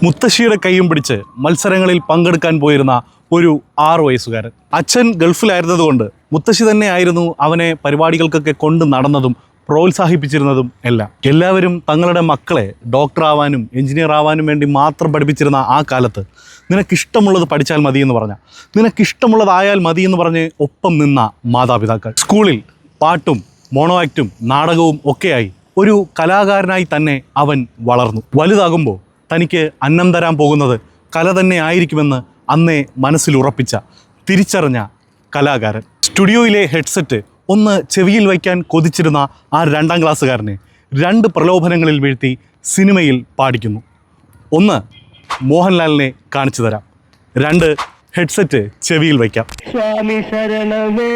മുത്തശ്ശിയുടെ കൈയും പിടിച്ച് മത്സരങ്ങളിൽ പങ്കെടുക്കാൻ പോയിരുന്ന ഒരു 6 വയസ്സുകാരൻ. അച്ഛൻ ഗൾഫിലായിരുന്നതുകൊണ്ട് മുത്തശ്ശി തന്നെയായിരുന്നു അവനെ പരിപാടികൾക്കൊക്കെ കൊണ്ട് നടന്നതും പ്രോത്സാഹിപ്പിച്ചിരുന്നതും എല്ലാം. എല്ലാവരും തങ്ങളുടെ മക്കളെ ഡോക്ടറാവാനും എഞ്ചിനീയർ ആവാനും വേണ്ടി മാത്രം പഠിപ്പിച്ചിരുന്ന ആ കാലത്ത് നിനക്കിഷ്ടമുള്ളത് പഠിച്ചാൽ മതിയെന്ന് പറഞ്ഞ, നിനക്കിഷ്ടമുള്ളതായാൽ മതിയെന്ന് പറഞ്ഞ് ഒപ്പം നിന്ന മാതാപിതാക്കൾ. സ്കൂളിൽ പാട്ടും മോണോ ആക്റ്റും നാടകവും ഒക്കെയായി ഒരു കലാകാരനായി തന്നെ അവൻ വളർന്നു. വലുതാകുമ്പോൾ തനിക്ക് അന്നം തരാൻ പോകുന്നത് കല തന്നെ ആയിരിക്കുമെന്ന് അന്നേ മനസ്സിലുറപ്പിച്ച, തിരിച്ചറിഞ്ഞ കലാകാരൻ. സ്റ്റുഡിയോയിലെ ഹെഡ്സെറ്റ് ഒന്ന് ചെവിയിൽ വയ്ക്കാൻ കൊതിച്ചിരുന്ന ആ 2ാം ക്ലാസ്സുകാരനെ 2 പ്രലോഭനങ്ങളിൽ വീഴ്ത്തി സിനിമയിൽ പാടിക്കുന്നു. 1, മോഹൻലാലിനെ കാണിച്ചു തരാം. 2, ഹെഡ്സെറ്റ് ചെവിയിൽ വയ്ക്കാം. സ്വാമി ശരണമേ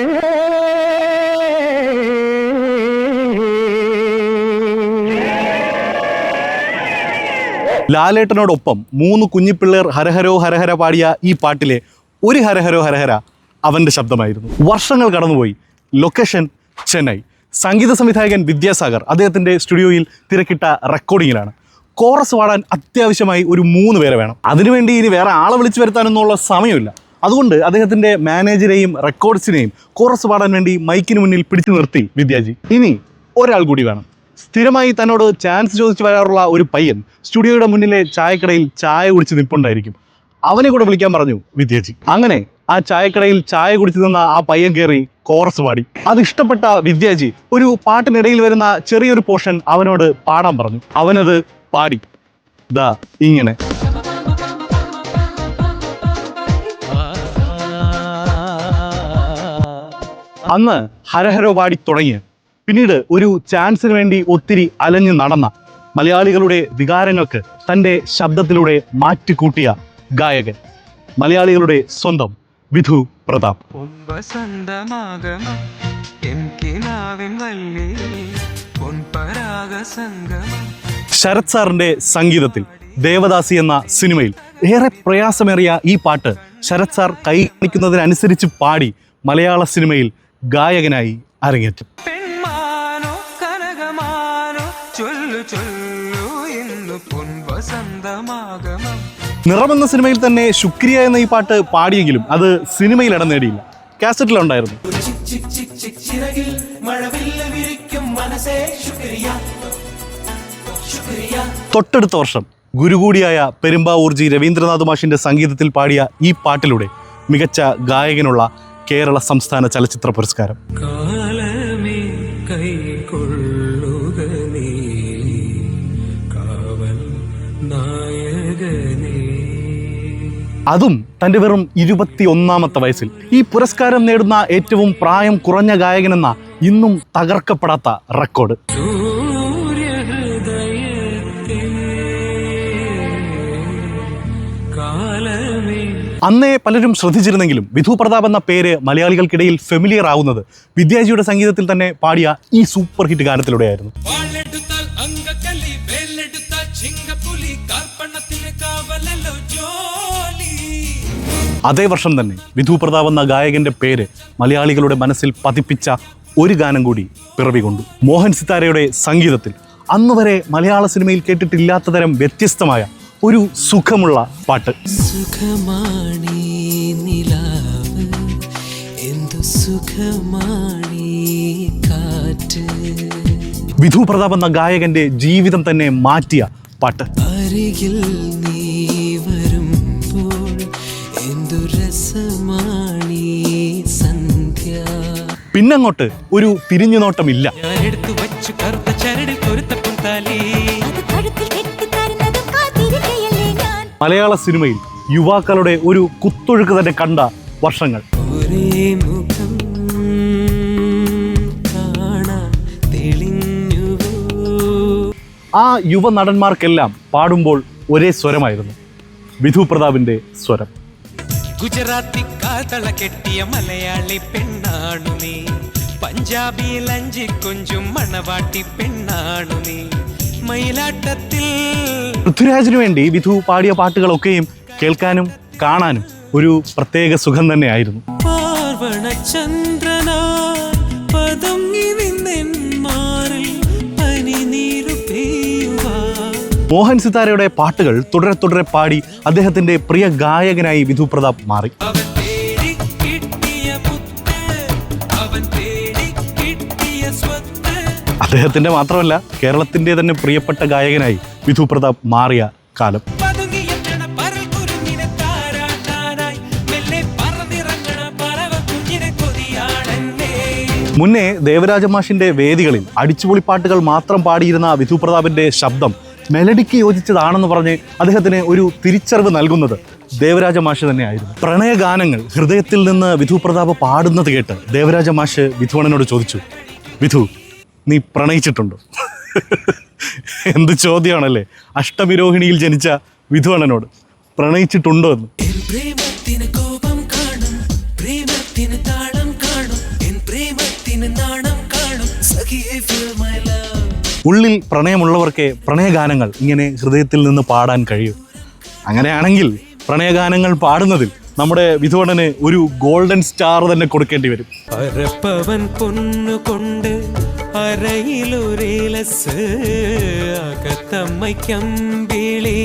ലാലേട്ടനോടൊപ്പം 3 കുഞ്ഞിപ്പിള്ളേർ ഹരഹരോ ഹരഹര പാടിയ ഈ പാട്ടിലെ ഒരു ഹരഹരോ ഹരഹര അവൻ്റെ ശബ്ദമായിരുന്നു. വർഷങ്ങൾ കടന്നുപോയി. ലൊക്കേഷൻ ചെന്നൈ. സംഗീത സംവിധായകൻ വിദ്യാസാഗർ അദ്ദേഹത്തിൻ്റെ സ്റ്റുഡിയോയിൽ തിരക്കിട്ട റെക്കോർഡിങ്ങിലാണ്. കോറസ് പാടാൻ അത്യാവശ്യമായി ഒരു 3 പേരെ വേണം. അതിനുവേണ്ടി ഇനി വേറെ ആളെ വിളിച്ചു വരുത്താനൊന്നുള്ള സമയമില്ല. അതുകൊണ്ട് അദ്ദേഹത്തിൻ്റെ മാനേജരെയും റെക്കോർഡ്സിനെയും കോറസ് പാടാൻ വേണ്ടി മൈക്കിന് മുന്നിൽ പിടിച്ചു നിർത്തി വിദ്യാജി. ഇനി ഒരാൾ കൂടി വേണം. സ്ഥിരമായി തന്നോട് ചാൻസ് ചോദിച്ചു വരാറുള്ള ഒരു പയ്യൻ സ്റ്റുഡിയോയുടെ മുന്നിലെ ചായക്കടയിൽ ചായ കുടിച്ച് നിൽപ്പുണ്ടായിരിക്കും. അവനെ കൂടെ വിളിക്കാൻ പറഞ്ഞു വിദ്യാജി. അങ്ങനെ ആ ചായക്കടയിൽ ചായ കുടിച്ചു നിന്ന ആ പയ്യൻ കയറി കോറസ് പാടി. അത് ഇഷ്ടപ്പെട്ട വിദ്യാജി ഒരു പാട്ടിനിടയിൽ വരുന്ന ചെറിയൊരു പോർഷൻ അവനോട് പാടാൻ പറഞ്ഞു. അവനത് പാടി. ദാ ഇങ്ങനെ. അന്ന് ഹരഹരോ പാടി തുടങ്ങിയ, പിന്നീട് ഒരു ചാൻസിന് വേണ്ടി ഒത്തിരി അലഞ്ഞു നടന്ന, മലയാളികളുടെ വികാരങ്ങൾക്ക് തൻ്റെ ശബ്ദത്തിലൂടെ മാറ്റിക്കൂട്ടിയ ഗായകൻ, മലയാളികളുടെ സ്വന്തം വിധു പ്രതാപ്. ശരത് സാറിൻ്റെ സംഗീതത്തിൽ ദേവദാസി എന്ന സിനിമയിൽ ഏറെ പ്രയാസമേറിയ ഈ പാട്ട് ശരത് സാർ കൈ കാണിക്കുന്നതിനനുസരിച്ച് പാടി മലയാള സിനിമയിൽ ഗായകനായി അരങ്ങേറ്റം. നിറമെന്ന സിനിമയിൽ തന്നെ ശുക്രിയ എന്ന ഈ പാട്ട് പാടിയെങ്കിലും അത് സിനിമയിൽ ഇടം നേടിയില്ല. കാസറ്റിലുണ്ടായിരുന്നു. തൊട്ടടുത്ത വർഷം ഗുരു കൂടിയായ പെരുമ്പാവൂർജി രവീന്ദ്രനാഥ് മാഷിന്റെ സംഗീതത്തിൽ പാടിയ ഈ പാട്ടിലൂടെ മികച്ച ഗായകനുള്ള കേരള സംസ്ഥാന ചലച്ചിത്ര പുരസ്കാരം. അതും തൻ്റെ വെറും 21ാമത്തെ വയസ്സിൽ. ഈ പുരസ്കാരം നേടുന്ന ഏറ്റവും പ്രായം കുറഞ്ഞ ഗായകനെന്ന ഇന്നും തകർക്കപ്പെടാത്ത റെക്കോർഡ്. അന്നേ പലരും ശ്രദ്ധിച്ചിരുന്നെങ്കിലും വിധു പ്രതാപ് എന്ന പേര് മലയാളികൾക്കിടയിൽ ഫെമിലിയർ ആവുന്നത് വിദ്യാജിയുടെ സംഗീതത്തിൽ തന്നെ പാടിയ ഈ സൂപ്പർ ഹിറ്റ് ഗാനത്തിലൂടെയായിരുന്നു. അതേ വർഷം തന്നെ വിധു പ്രതാപ് എന്ന ഗായകന്റെ പേര് മലയാളികളുടെ മനസ്സിൽ പതിപ്പിച്ച ഒരു ഗാനം കൂടി പിറവി കൊണ്ടു. മോഹൻ സിത്താരയുടെ സംഗീതത്തിൽ അന്നുവരെ മലയാള സിനിമയിൽ കേട്ടിട്ടില്ലാത്ത തരം വ്യത്യസ്തമായ ഒരു സുഖമുള്ള പാട്ട്. വിധു പ്രതാപ് എന്ന ഗായകന്റെ ജീവിതം തന്നെ മാറ്റിയ പാട്ട്. പിന്നങ്ങോട്ട് ഒരു തിരിഞ്ഞു നോട്ടമില്ല. മലയാള സിനിമയിൽ യുവാക്കളുടെ ഒരു കുത്തൊഴുക്ക് തന്നെ കണ്ട വർഷങ്ങൾ. ആ യുവ നടന്മാർക്കെല്ലാം പാടുമ്പോൾ ഒരേ സ്വരമായിരുന്നു, വിധു പ്രതാപിന്റെ സ്വരം. ഗുജറാത്തി കാതള കെട്ടിയ മലയാളി പെണ്ണാണു നീ, പഞ്ചാബിയിൽ അഞ്ചി കൊഞ്ചും മണവാട്ടി പെണ്ണാണു നീ, മയിലാട്ടത്തിൽ. പൃഥ്വിരാജിനു വേണ്ടി വിധു പാടിയ പാട്ടുകളൊക്കെയും കേൾക്കാനും കാണാനും ഒരു പ്രത്യേക സുഖം തന്നെയായിരുന്നു. മോഹൻ സിതാരയുടെ പാട്ടുകൾ തുടരെ തുടരെ പാടി അദ്ദേഹത്തിന്റെ പ്രിയ ഗായകനായി വിധു പ്രതാപ് മാറി. അദ്ദേഹത്തിന്റെ മാത്രമല്ല കേരളത്തിന്റെ തന്നെ പ്രിയപ്പെട്ട ഗായകനായി വിധു പ്രതാപ് മാറിയ കാലം. മുന്നേ ദേവരാജ മാഷിന്റെ വേദികളിൽ അടിച്ചുപൊളി പാട്ടുകൾ മാത്രം പാടിയിരുന്ന വിധു പ്രതാപിന്റെ ശബ്ദം മെലഡിക്ക് യോജിച്ചതാണെന്ന് പറഞ്ഞ് അദ്ദേഹത്തിന് ഒരു തിരിച്ചറിവ് നൽകുന്നത് ദേവരാജ മാഷ് തന്നെയായിരുന്നു. പ്രണയഗാനങ്ങൾ ഹൃദയത്തിൽ നിന്ന് വിധു പ്രതാപ് പാടുന്നത് കേട്ട് ദേവരാജ മാഷ് വിധുവണ്ണനോട് ചോദിച്ചു, വിധു നീ പ്രണയിച്ചിട്ടുണ്ടോ? എന്ത് ചോദ്യമാണല്ലേ, അഷ്ടമിരോഹിണിയിൽ ജനിച്ച വിധുവണ്ണനോട് പ്രണയിച്ചിട്ടുണ്ടോ എന്ന്. ഉള്ളിൽ പ്രണയമുള്ളവർക്ക് പ്രണയഗാനങ്ങൾ ഇങ്ങനെ ഹൃദയത്തിൽ നിന്ന് പാടാൻ കഴിയും. അങ്ങനെയാണെങ്കിൽ പ്രണയഗാനങ്ങൾ പാടുന്നതിൽ നമ്മുടെ വിധുവണ്ണന് ഒരു ഗോൾഡൻ സ്റ്റാർ തന്നെ കൊടുക്കേണ്ടി വരും. അരപ്പവൻ പൊന്നുകൊണ്ട് അരയിലൊരേലസ് അകത്തമ്മയ്ക്കമ്പിളി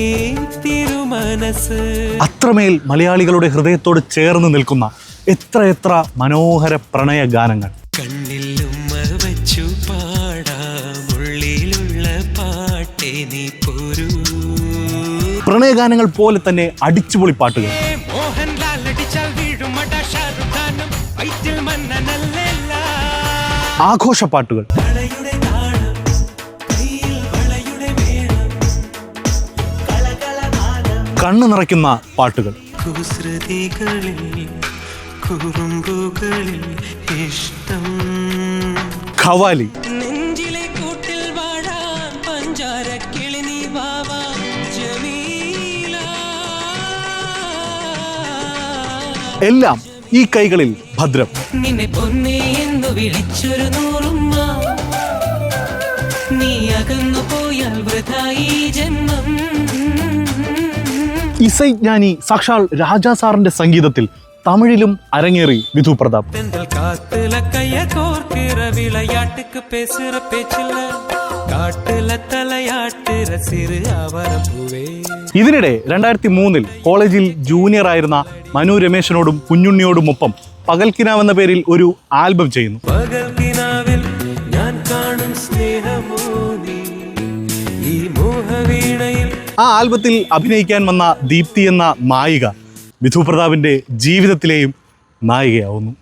തിരുമനസ്. അത്രമേൽ മലയാളികളുടെ ഹൃദയത്തോട് ചേർന്ന് നിൽക്കുന്ന എത്ര മനോഹര പ്രണയ ഗാനങ്ങൾ. കണ്ണിലും വച്ചു പാടാമുള്ളിലുള്ള പാട്ടേ നീ പോരൂ. പ്രണയഗാനങ്ങൾ പോലെ തന്നെ അടിച്ചുപൊളി പാട്ടുകൾ. ആഘോഷപ്പാട്ടുകൾ. കണ്ണു നിറയ്ക്കുന്ന പാട്ടുകൾ. ഖവാലി. എല്ലാം ഈ കൈകളിൽ ഭദ്രം. നിന്നെ പൊന്നേ എന്ന് വിളിച്ചൊരു നൂറുമ്മ, നീ അകന്നു പോയാൽ വൃഥായി ജന്മം. ഇസൈജ്ഞാനി സാക്ഷാൽ രാജാ സാറിന്റെ സംഗീതത്തിൽ തമിഴിലും അരങ്ങേറി വിധു പ്രതാപ്. ഇതിനിടെ 2003 കോളേജിൽ ജൂനിയർ ആയിരുന്ന മനു രമേശനോടും കുഞ്ഞുണ്ണിയോടുമൊപ്പം പകൽക്കിനാവെന്ന പേരിൽ ഒരു ആൽബം ചെയ്യുന്നു. ആ ആൽബത്തിൽ അഭിനയിക്കാൻ വന്ന ദീപ്തി എന്ന നായിക വിധു പ്രതാപിന്റെ ജീവിതത്തിലെയും നായികയാവുന്നു.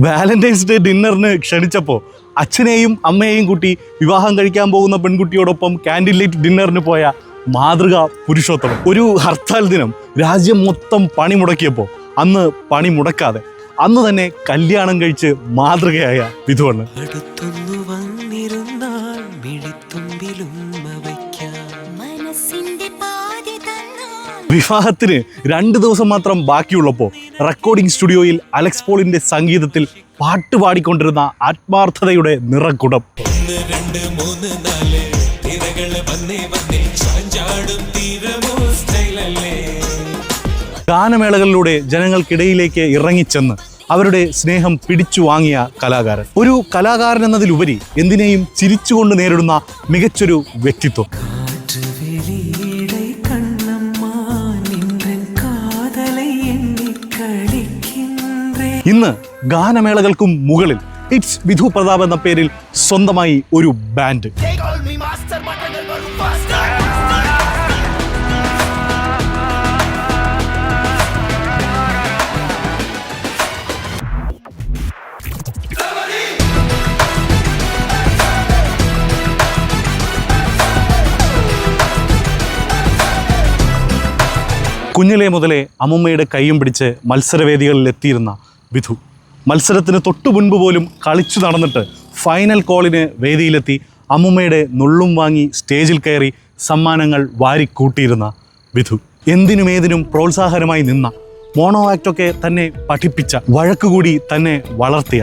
വാലന്റൈൻസ് ഡേ ഡിന്നറിന് ക്ഷണിച്ചപ്പോൾ അച്ഛനെയും അമ്മയെയും കൂട്ടി വിവാഹം കഴിക്കാൻ പോകുന്ന പെൺകുട്ടിയോടൊപ്പം ക്യാൻഡിൽ ലൈറ്റ് ഡിന്നറിന് പോയ മാതൃകാ പുരുഷോത്തമൻ. ഒരു ഹർത്താൽ ദിനം രാജ്യം മൊത്തം പണി മുടക്കിയപ്പോൾ അന്ന് പണി മുടക്കാതെ അന്ന് തന്നെ കല്യാണം കഴിച്ച് മാതൃകയായ വിധുവണ്ണൻ. വിവാഹത്തിന് 2 ദിവസം മാത്രം ബാക്കിയുള്ളപ്പോൾ റെക്കോർഡിംഗ് സ്റ്റുഡിയോയിൽ അലക്സ് പോളിന്റെ സംഗീതത്തിൽ പാട്ട് പാടിക്കൊണ്ടിരുന്ന ആത്മാർത്ഥതയുടെ നിറകുടം. ഗാനമേളകളിലൂടെ ജനങ്ങൾക്കിടയിലേക്ക് ഇറങ്ങിച്ചെന്ന് അവരുടെ സ്നേഹം പിടിച്ചു വാങ്ങിയ കലാകാരൻ. ഒരു കലാകാരൻ എന്നതിലുപരി എന്തിനേയും ചിരിച്ചുകൊണ്ട് നേരിടുന്ന മികച്ചൊരു വ്യക്തിത്വം. ഇന്ന് ഗാനമേളകൾക്കും മുകളിൽ ഇറ്റ്സ് വിധു പ്രതാപ് എന്ന പേരിൽ സ്വന്തമായി ഒരു ബാൻഡ്. കുഞ്ഞിലെ മുതലേ അമ്മുമ്മയുടെ കൈയും പിടിച്ച് മത്സരവേദികളിൽ എത്തിയിരുന്ന വിധു മത്സരത്തിന് തൊട്ടു മുൻപ് പോലും കളിച്ചു നടന്നിട്ട് ഫൈനൽ കോളിന് വേദിയിലെത്തി അമ്മുമ്മയുടെ നുള്ളും വാങ്ങി സ്റ്റേജിൽ കയറി സമ്മാനങ്ങൾ വാരിക്കൂട്ടിയിരുന്ന വിധു. എന്തിനുമേതിനും പ്രോത്സാഹനമായി നിന്ന, മോണോ ആക്ടൊക്കെ തന്നെ പഠിപ്പിച്ച, വഴക്കുകൂടി തന്നെ വളർത്തിയ,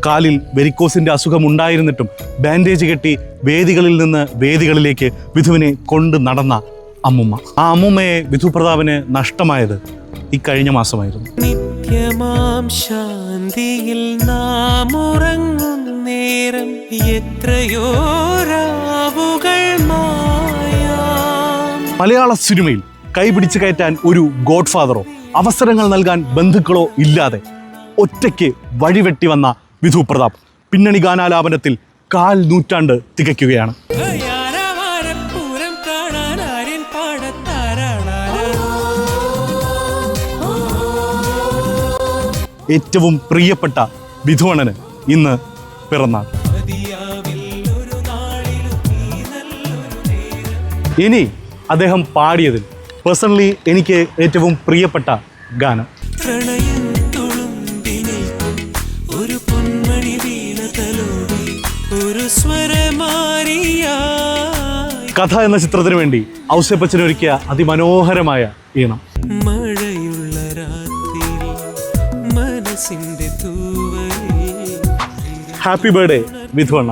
കാലിൽ വെരിക്കോസിൻ്റെ അസുഖമുണ്ടായിരുന്നിട്ടും ബാൻഡേജ് കെട്ടി വേദികളിൽ നിന്ന് വേദികളിലേക്ക് വിധുവിനെ കൊണ്ട് നടന്ന അമ്മുമ്മ. ആ അമ്മുമ്മയെ വിധു പ്രതാപിന് നഷ്ടമായത് ഈ കഴിഞ്ഞ മാസമായിരുന്നു. നിത്യമാം ശാന്തിയിൽ നാം ഉറങ്ങും നേരം എത്രയോ രാവുകൾ മായാം. മലയാള സിനിമയിൽ കൈപിടിച്ച് കയറ്റാൻ ഒരു ഗോഡ് ഫാദറോ അവസരങ്ങൾ നൽകാൻ ബന്ധുക്കളോ ഇല്ലാതെ ഒറ്റയ്ക്ക് വഴിവെട്ടി വന്ന വിധു പ്രതാപ് പിന്നണി ഗാനാലാപനത്തിൽ 1/4 നൂറ്റാണ്ട് തികയ്ക്കുകയാണ്. ഏറ്റവും പ്രിയപ്പെട്ട വിധുവണ്ണന് ഇന്ന് പിറന്നാൾ. ഇനി അദ്ദേഹം പാടിയതിൽ പേഴ്സണലി എനിക്ക് ഏറ്റവും പ്രിയപ്പെട്ട ഗാനം ഒരു പൊന്മണി വീണ തലോടി ഒരു സ്വരമാരിയാ. കഥ എന്ന ചിത്രത്തിന് വേണ്ടി ഔസേപ്പച്ചൻ ഒരുക്കിയ അതിമനോഹരമായ ഈണം. മഴയുള്ള രാത്രി മനസ്സിന്റെ തൂവലിൽ ഹാപ്പി ബർത്ത്ഡേ വിധുവണ്ണ.